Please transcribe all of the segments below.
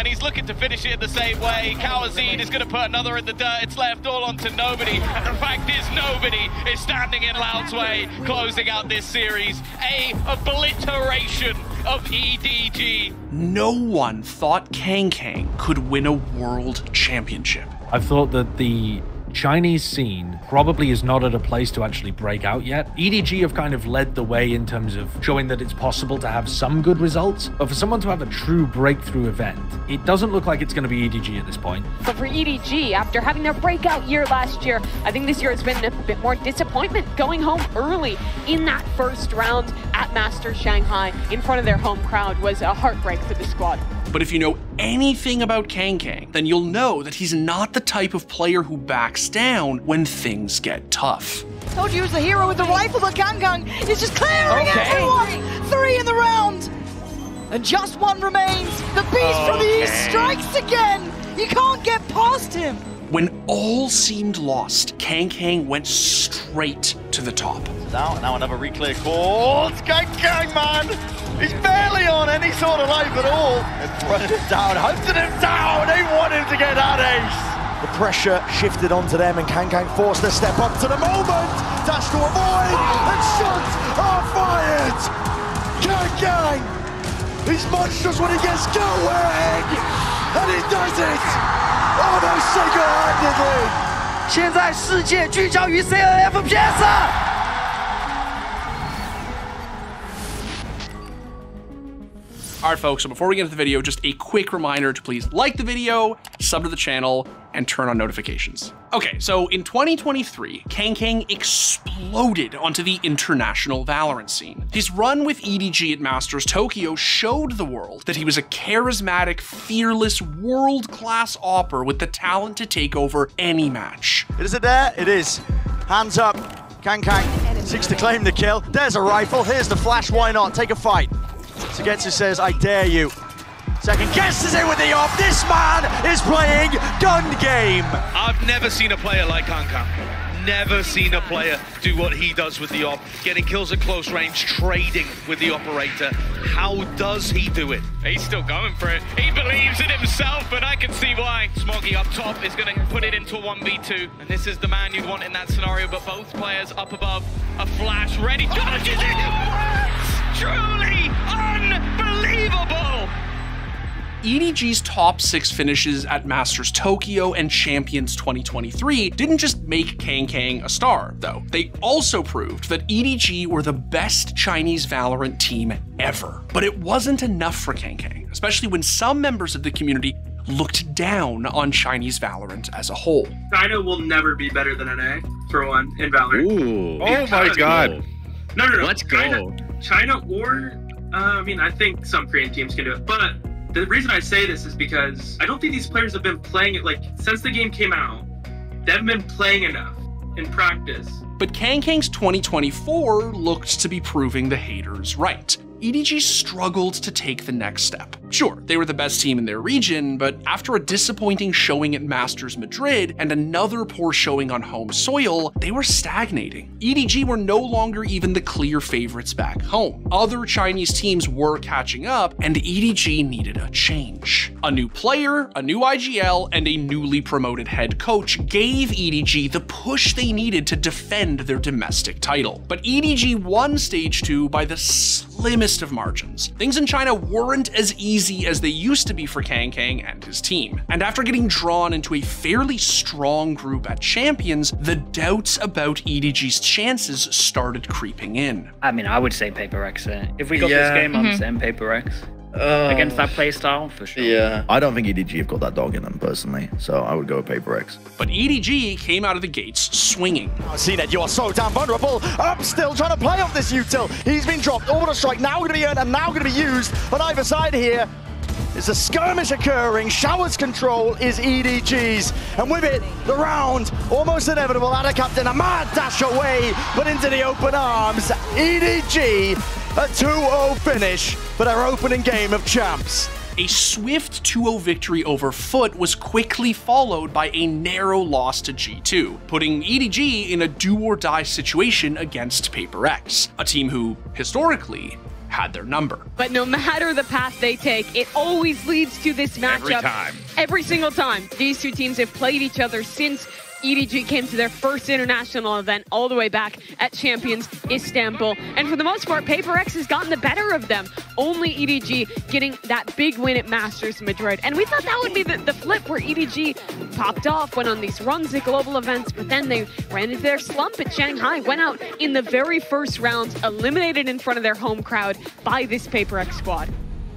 and he's looking to finish it in the same way. Kawazine is going to put another in the dirt. It's left all onto nobody. And the fact is, nobody is standing in Loud's way, closing out this series. A obliteration of EDG. No one thought Kang could win a world championship. I've thought that the Chinese scene probably is not at a place to actually break out yet. EDG have kind of led the way in terms of showing that it's possible to have some good results, but for someone to have a true breakthrough event, it doesn't look like it's going to be EDG at this point. But for EDG, after having their breakout year last year, I think this year has been a bit more disappointment. Going home early in that first round at Masters Shanghai in front of their home crowd was a heartbreak for the squad. But if you know anything about Kang, then you'll know that he's not the type of player who backs down when things get tough. Told you he was the hero with the rifle, but Kang is just clearing everyone! 3 in the round! And just 1 remains. The beast from the east strikes again! You can't get past him! When all seemed lost, Kang went straight to the top. Now another reclear call. It's Kang, man! He's barely on any sort of life at all. And running him down, hunting him down. They want him to get that ace. The pressure shifted onto them, and Kang forced to step up to the moment. Dash to avoid, and shots are fired. Kang, he's monstrous when he gets going, and he does it almost single-handedly. 现在世界聚焦于 CNFPS。 Alright folks, so before we get into the video, just a quick reminder to please like the video, sub to the channel, and turn on notifications. Okay, so in 2023, Kang exploded onto the international Valorant scene. His run with EDG at Masters Tokyo showed the world that he was a charismatic, fearless, world-class opper with the talent to take over any match. Is it there? It is. Hands up. Kang seeks to claim the kill. There's a rifle. Here's the flash. Why not? Take a fight. Sugetsu says, I dare you. Second guesses it with the op. This man is playing gun game. I've never seen a player like Kang. Never seen a player do what he does with the op, getting kills at close range, trading with the operator. How does he do it? He's still going for it. He believes in himself, and I can see why. Smoggy up top is going to put it into a 1v2, and this is the man you'd want in that scenario, but both players up above, a flash ready. Dodges it! It works! Truly unbelievable! EDG's top 6 finishes at Masters Tokyo and Champions 2023 didn't just make Kang a star, though. They also proved that EDG were the best Chinese Valorant team ever. But it wasn't enough for Kang, especially when some members of the community looked down on Chinese Valorant as a whole. China will never be better than NA, for one, in Valorant. Ooh. Oh my god. No. Let's go. China or, I mean, I think some Korean teams can do it, but the reason I say this is because I don't think these players have been playing it, like, since the game came out, they haven't been playing enough in practice. But Kang's 2024 looked to be proving the haters right. EDG struggled to take the next step. Sure, they were the best team in their region, but after a disappointing showing at Masters Madrid and another poor showing on home soil, they were stagnating. EDG were no longer even the clear favorites back home. Other Chinese teams were catching up, and EDG needed a change. A new player, a new IGL, and a newly promoted head coach gave EDG the push they needed to defend their domestic title. But EDG won Stage 2 by the slimmest of margins. Things in China weren't as easy as they used to be for Kang and his team. And after getting drawn into a fairly strong group at Champions, the doubts about EDG's chances started creeping in. I mean, I would say Paper Rex. If we got this game, I'm saying Paper Rex. Against that playstyle, for sure. Yeah. I don't think EDG have got that dog in them, personally, so I would go with Paper X. But EDG came out of the gates swinging. CNED, you are so damn vulnerable. Up still trying to play off this util. He's been dropped. Orbital strike now going to be earned and now going to be used on either side here. There's a skirmish occurring. Showers control is EDG's. And with it, the round almost inevitable. Ada Captain, a mad dash away, but into the open arms. EDG, a 2-0 finish for their opening game of Champs. A swift 2-0 victory over Foot was quickly followed by a narrow loss to G2, putting EDG in a do-or-die situation against Paper X, a team who, historically, had their number. But no matter the path they take, it always leads to this matchup. Every time. Every single time. These two teams have played each other since EDG came to their first international event all the way back at Champions Istanbul. And for the most part, Paper Rex has gotten the better of them. Only EDG getting that big win at Masters Madrid. And we thought that would be the flip where EDG popped off, went on these runs at global events, but then they ran into their slump at Shanghai, went out in the very first round, eliminated in front of their home crowd by this Paper Rex squad.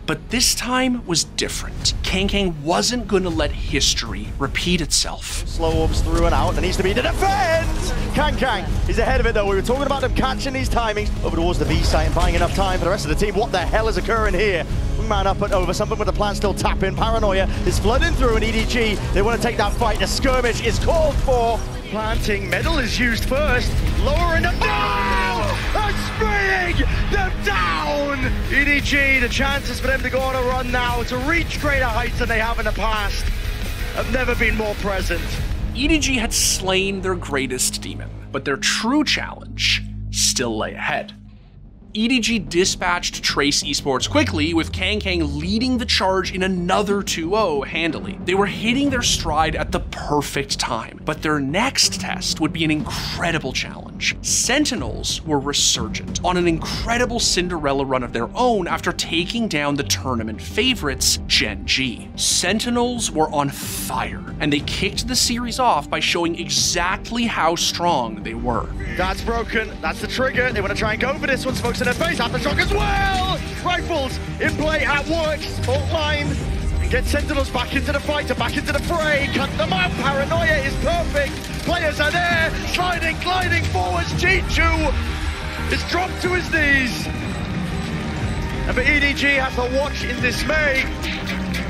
But this time was different. Kang wasn't going to let history repeat itself. Slow ups through and out, there needs to be the defense! Kang is ahead of it though. We were talking about them catching these timings over towards the B site and buying enough time for the rest of the team. What the hell is occurring here? Man up and over, something with the plan still tapping. Paranoia is flooding through an EDG. They want to take that fight. The skirmish is called for. Planting, Medal is used first. Lowering them down! And spraying them down! EDG, the chances for them to go on a run now to reach greater heights than they have in the past have never been more present. EDG had slain their greatest demon, but their true challenge still lay ahead. EDG dispatched Trace Esports quickly, with Kang leading the charge in another 2-0 handily. They were hitting their stride at the perfect time, but their next test would be an incredible challenge. Sentinels were resurgent on an incredible Cinderella run of their own after taking down the tournament favorites, Gen G. Sentinels were on fire, and they kicked the series off by showing exactly how strong they were. That's broken, that's the trigger. They want to try and go for this one, smokes in their face, Aftershock as well! Rifles in play at work, fault line, and get Sentinels back into the fight, back into the fray, cut them out, Paranoia is perfect, players are there, sliding, gliding forwards, Chichu is dropped to his knees. And but EDG has to watch in dismay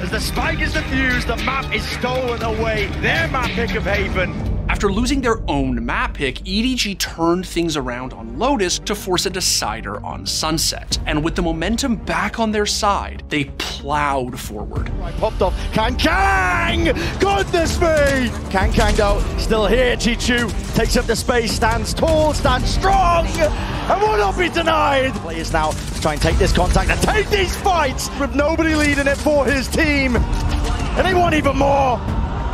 as the spike is defused, the map is stolen away, their map pick of Haven. After losing their own map pick, EDG turned things around on Lotus to force a decider on Sunset. And with the momentum back on their side, they plowed forward. Right, popped off, Kang! Goodness me! Kang though, still here, Chichu takes up the space, stands tall, stands strong, and will not be denied! Players now try and take this contact and take these fights with nobody leading it for his team. And they want even more.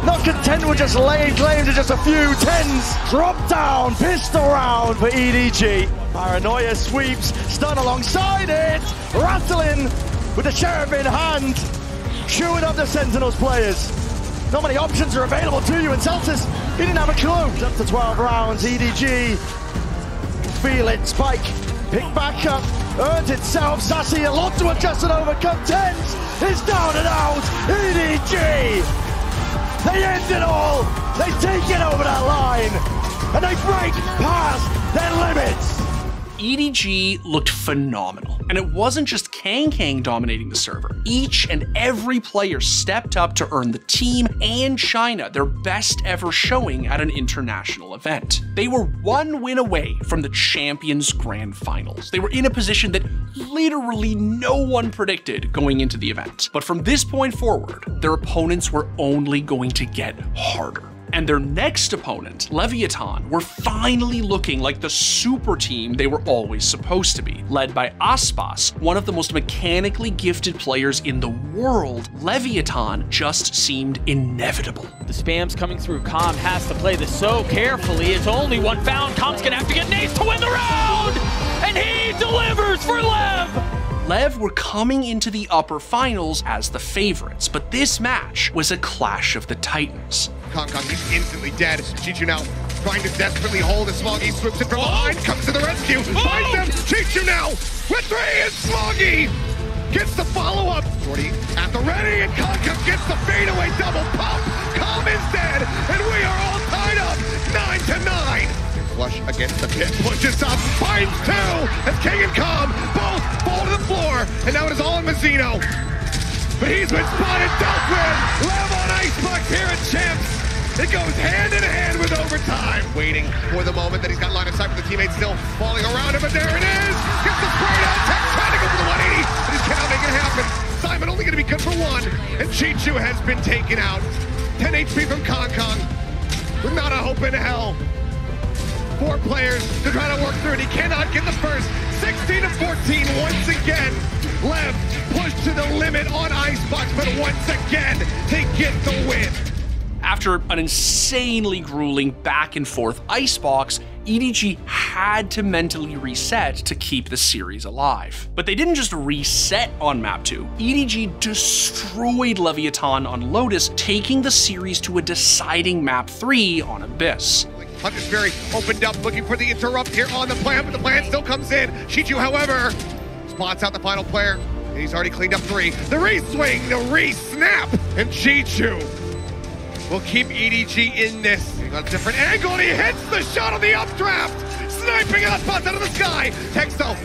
Not content with just laying claim to just a few tens. Drop down, pistol round for EDG. Paranoia sweeps, stun alongside it. Rattling with the sheriff in hand. Chewing up the Sentinels players. Not many options are available to you, and Celtics, he didn't have a clue. It's up to 12 rounds, EDG. Feel it, Spike, pick back up, earned itself. Sassy, a lot to adjust and overcome. Tens is down and out, EDG. They end it all, they take it over that line, and they break past their limits. EDG looked phenomenal, and it wasn't just Kang dominating the server. Each and every player stepped up to earn the team and China their best ever showing at an international event. They were one win away from the Champions Grand Finals. They were in a position that literally no one predicted going into the event. But from this point forward, their opponents were only going to get harder. And their next opponent, Leviathan, were finally looking like the super team they were always supposed to be. Led by Aspas, one of the most mechanically gifted players in the world, Leviathan just seemed inevitable. The spam's coming through. Calm has to play this so carefully. It's only one found. Calm's gonna have to get Nace to win the round! And he delivers for Lev! Lev were coming into the upper finals as the favorites, but this match was a clash of the titans. Kong, he's instantly dead. Chichu now trying to desperately hold as Smoggy swoops in from behind, comes to the rescue, finds him, Chichu now with 3, and Smoggy gets the follow-up. Jordy at the ready, and Kong gets the fadeaway double pump. Calm is dead, and we are all tied up, 9-9. Flush against the pit, pushes up, finds 2, as King and Calm both fall to the floor, and now it is all on Mazzino. But he's been spotted, dealt with. Lev on Icebox here at Champs. It goes hand in hand with overtime. Waiting for the moment that he's got line of sight with the teammates still falling around him, but there it is. Gets the spray down, Tech trying to go for the 180, but he cannot make it happen. Simon only going to be good for 1, and Chichu has been taken out. 10 HP from Kong, with not a hope in hell. 4 players to try to work through it. He cannot get the first. 16-14 once again. Lev pushed to the limit on Icebox, but once again, they get the win. After an insanely grueling back and forth Icebox, EDG had to mentally reset to keep the series alive. But they didn't just reset on map 2. EDG destroyed Leviathan on Lotus, taking the series to a deciding map 3 on Abyss. Hunter's Fury opened up looking for the interrupt here on the plan, but the plan still comes in. Chichu, however, spots out the final player, and he's already cleaned up 3. The re-swing, the re-snap, and Chichu will keep EDG in this. He got a different angle, and he hits the shot on the updraft! Sniping out spots out of the sky! Texto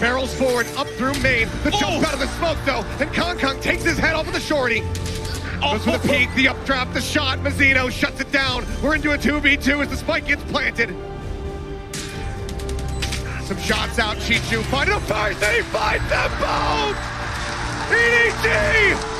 barrels forward, up through main. The jump out of the smoke, though, and Kong takes his head off of the shorty. Goes for the peek, the updraft, the shot. Mazzino shuts it down. We're into a 2v2 as the spike gets planted. Some shots out. Chichu finding a fight. Then he finds them both! EDG!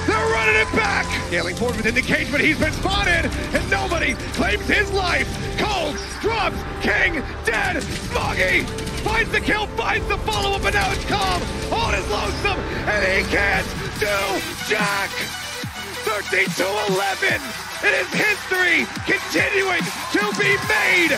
They're running it back! Scaling forward within the cage, but he's been spotted! And nobody claims his life! Cold drops King dead! Smoggy finds the kill, finds the follow-up, and now it's Calm on his lonesome, and he can't do jack! 13-11! It is history continuing to be made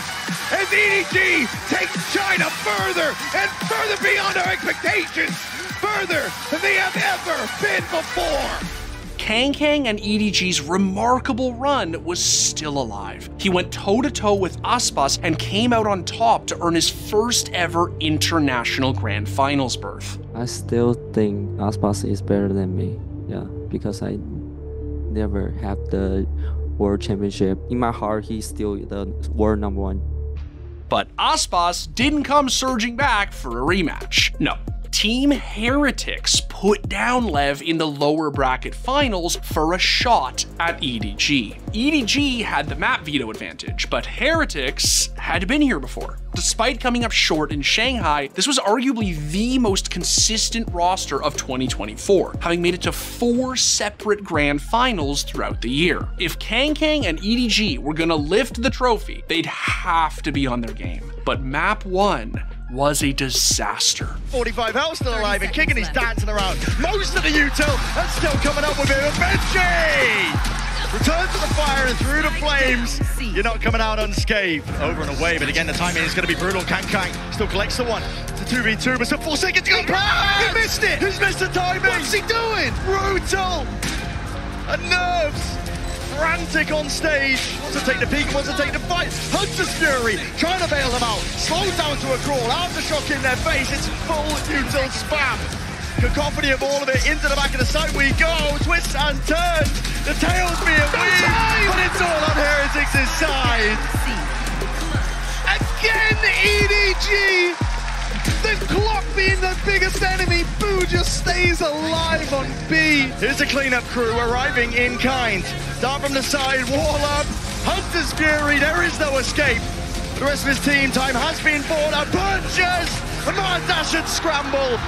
as EDG takes China further and further beyond our expectations! Further than they have ever been before! Kang and EDG's remarkable run was still alive. He went toe-to-toe with Aspas and came out on top to earn his first ever international Grand Finals berth. I still think Aspas is better than me, yeah, because I never had the World Championship. In my heart, he's still the world #1. But Aspas didn't come surging back for a rematch. No. Team Heretics put down Lev in the lower bracket finals for a shot at EDG. EDG had the map veto advantage, but Heretics had been here before. Despite coming up short in Shanghai, this was arguably the most consistent roster of 2024, having made it to 4 separate grand finals throughout the year. If Kang and EDG were gonna lift the trophy, they'd have to be on their game. But map 1 was a disaster. 45 health still alive and kicking, he's dancing around. Most of the util and still coming up with it. Benji! Returns to the fire and through the flames. You're not coming out unscathed. Over and away, but again, the timing is going to be brutal. Kang still collects the one. It's a 2v2, but still 4 seconds to go. He missed it! He's missed the timing! What's he doing? Brutal! And Nerves! Frantic on stage, wants to take the peak, wants to take the fight. Hunter's Fury trying to bail them out. Slows down to a crawl, aftershock in their face. It's full util spam. Cacophony of all of it into the back of the site we go. Twists and turns. The tails being weird, but it's all on Heretics' side. Again, EDG! The clock being the biggest enemy, Boo just stays alive on B. Here's the cleanup crew arriving in kind. Down from the side, wall up, Hunter's Fury, there is no escape. The rest of his team time has been bought up. Punches! A Mars Dash and scramble.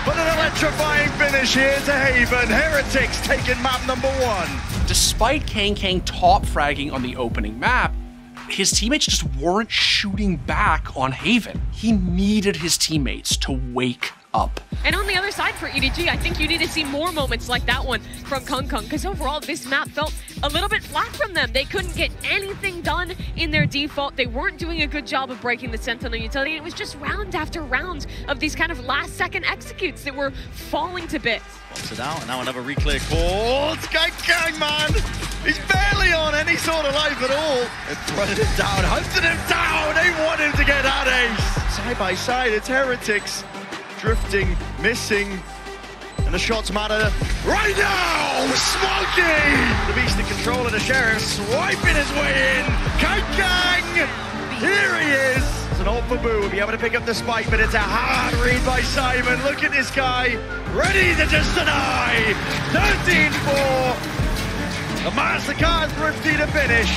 But an electrifying finish here to Haven. Heretics taking map #1. Despite Kang top fragging on the opening map, his teammates just weren't shooting back on Haven. He needed his teammates to wake up. And on the other side for EDG, I think you need to see more moments like that one from Kong, because overall this map felt a little bit flat from them. They couldn't get anything done in their default. They weren't doing a good job of breaking the Sentinel utility. It was just round after round of these kind of last-second executes that were falling to bits. Pops it out, and now another re-clear call. Gang, man! He's barely on any sort of life at all. And running him down, hunting him down! They want him to get that ace! Side by side, it's Heretics. Drifting, missing, and the shots matter right now! Smokey! The beast in control of the Sheriff, swiping his way in! Kang! Here he is! It's an ult for Boo, will be able to pick up the spike, but it's a hard read by Simon. Look at this guy, ready to just deny! 13-4! The MasterCard thrifty to finish.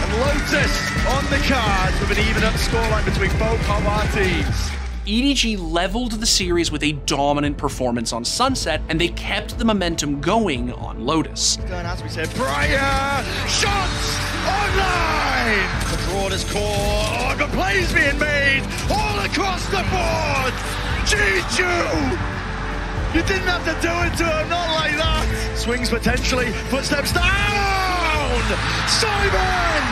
And Lotus on the cards with an even-up scoreline between both of our teams. EDG leveled the series with a dominant performance on Sunset, and they kept the momentum going on Lotus. As we said prior, shots online! The broadest core, but plays being made all across the board! G2! You didn't have to do it to him, not like that! Swings potentially, footsteps down! Simon!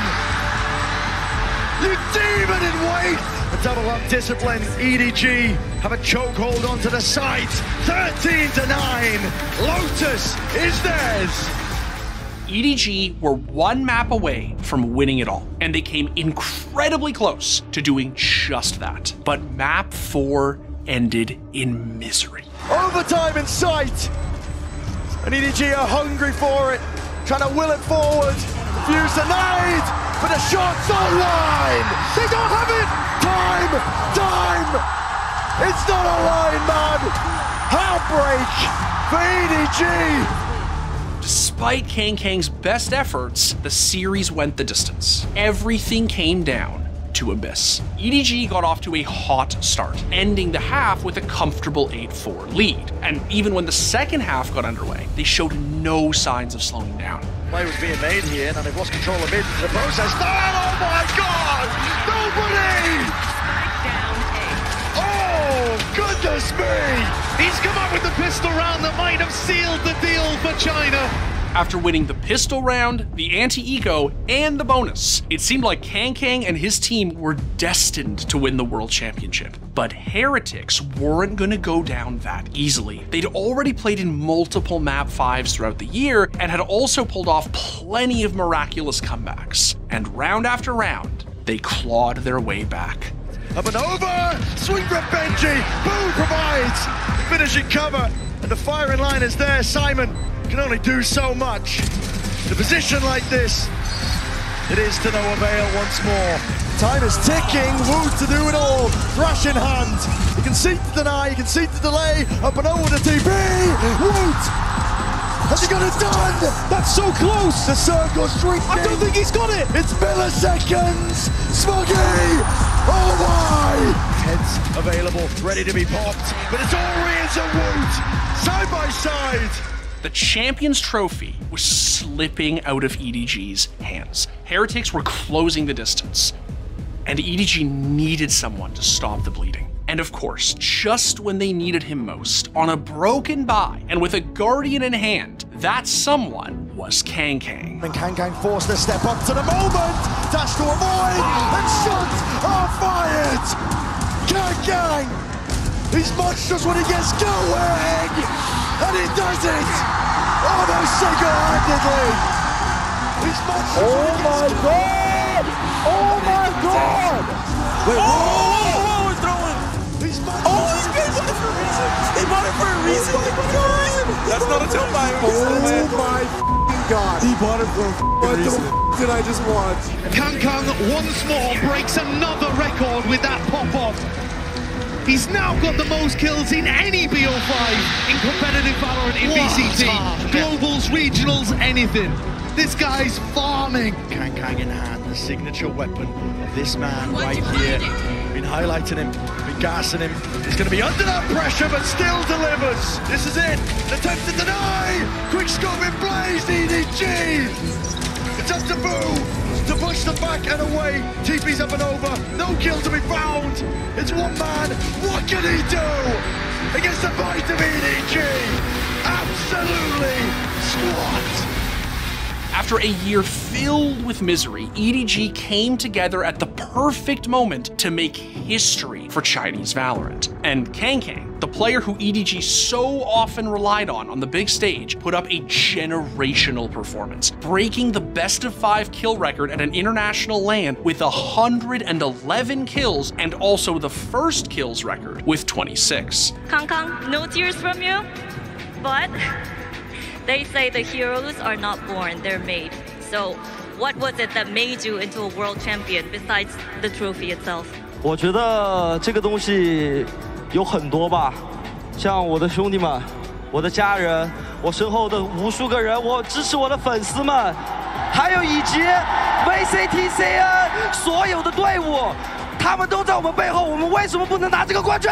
You demon in weight! A double up discipline, EDG have a chokehold onto the site, 13-9, Lotus is theirs! EDG were one map away from winning it all, and they came incredibly close to doing just that. But map 4 ended in misery. Overtime in sight! And EDG are hungry for it, trying to will it forward. Fuse the nade, but the shot's online! They don't have it! Time! It's not online, man! Heartbreak for EDG! Despite Kang's best efforts, the series went the distance. Everything came down to Abyss. EDG got off to a hot start, ending the half with a comfortable 8-4 lead. And even when the second half got underway, they showed no signs of slowing down. Play was being made here, and they've lost control of mid in the process. Oh my god! Nobody! Oh, goodness me! He's come up with the pistol round that might have sealed the deal for China. After winning the pistol round, the anti-eco, and the bonus, it seemed like Kang and his team were destined to win the World Championship. But Heretics weren't gonna go down that easily. They'd already played in multiple map 5s throughout the year, and had also pulled off plenty of miraculous comebacks. And round after round, they clawed their way back. Up and over! Swing from Benji! Boo provides finishing cover, and the firing line is there. Simon can only do so much. In a position like this, it is to no avail once more. Time is ticking, Woot to do it all. Thrash in hand. You can see the deny, you can see the delay. Up and over the TP. Woot! Has he got it done? That's so close. The circle streak. I don't think he's got it. It's milliseconds. Smoggy. Oh my! Heads available, ready to be popped. But it's all Rians and Woot. Side by side. The Champions Trophy was slipping out of EDG's hands. Heretics were closing the distance, and EDG needed someone to stop the bleeding. And of course, just when they needed him most, on a broken buy and with a Guardian in hand, that someone was Kang. And Kang forced to step up to the moment, dash to avoid, and shots are fired! Kang! He's monstrous when he gets going! And he does it! Almost single-handedly! He's monstrous when he gets going! Oh my god! Wait, whoa, he's throwing! He's monstrous! They bought it for a reason! They bought it for a reason! That's not a tell by him! Oh my god! He bought it for a reason! What did I just watch? Kang once more breaks another record with that pop-off. He's now got the most kills in any BO5 in competitive Valorant in BCT. Globals, regionals, anything. This guy's farming. Kang in hand, the signature weapon of this man right here. Been highlighting him, been gassing him. He's going to be under that pressure, but still delivers. This is it. Attempt to deny. Quick scope in blaze, EDG. It's up to Boo to push them back and away. TP's up and over. No kill to be found. It's one man. What can he do against the fight of EDG? Absolutely squat. After a year filled with misery, EDG came together at the perfect moment to make history for Chinese Valorant. And Kang, the player who EDG so often relied on the big stage, put up a generational performance, breaking the best of 5 kill record at an international LAN with 111 kills, and also the first kills record with 26. Kang, no tears from you, but they say the heroes are not born, they're made. So what was it that made you into a world champion besides the trophy itself? 我觉得这个东西有很多吧，像我的兄弟们、我的家人、我身后的无数个人，我支持我的粉丝们，还有以及 VCTCN 所有的队伍，他们都在我们背后，我们为什么不能拿这个冠军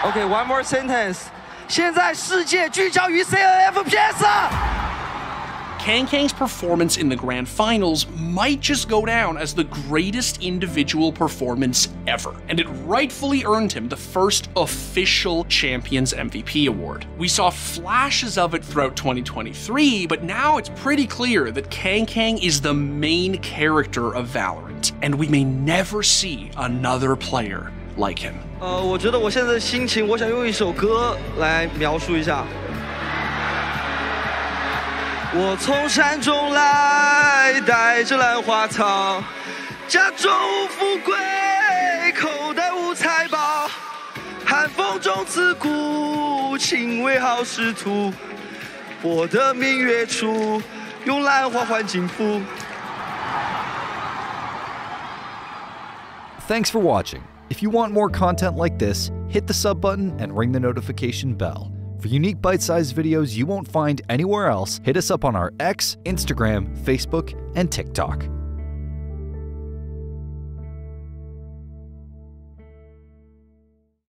？Okay, one more sentence. 现在世界聚焦于 CNFPS。Kang's performance in the Grand Finals might just go down as the greatest individual performance ever, and it rightfully earned him the first official Champions MVP award. We saw flashes of it throughout 2023, but now it's pretty clear that Kang is the main character of Valorant, and we may never see another player like him. 我觉得我现在的心情，我想用一首歌来描述一下。我从山中来，带着兰花草，家中无富贵，口袋无财宝，寒风中刺骨，情为好仕途。我的明月处，用兰花换金铺。 Thanks for watching. If you want more content like this, hit the sub button and ring the notification bell. For unique bite-sized videos you won't find anywhere else, hit us up on our X, Instagram, Facebook, and TikTok.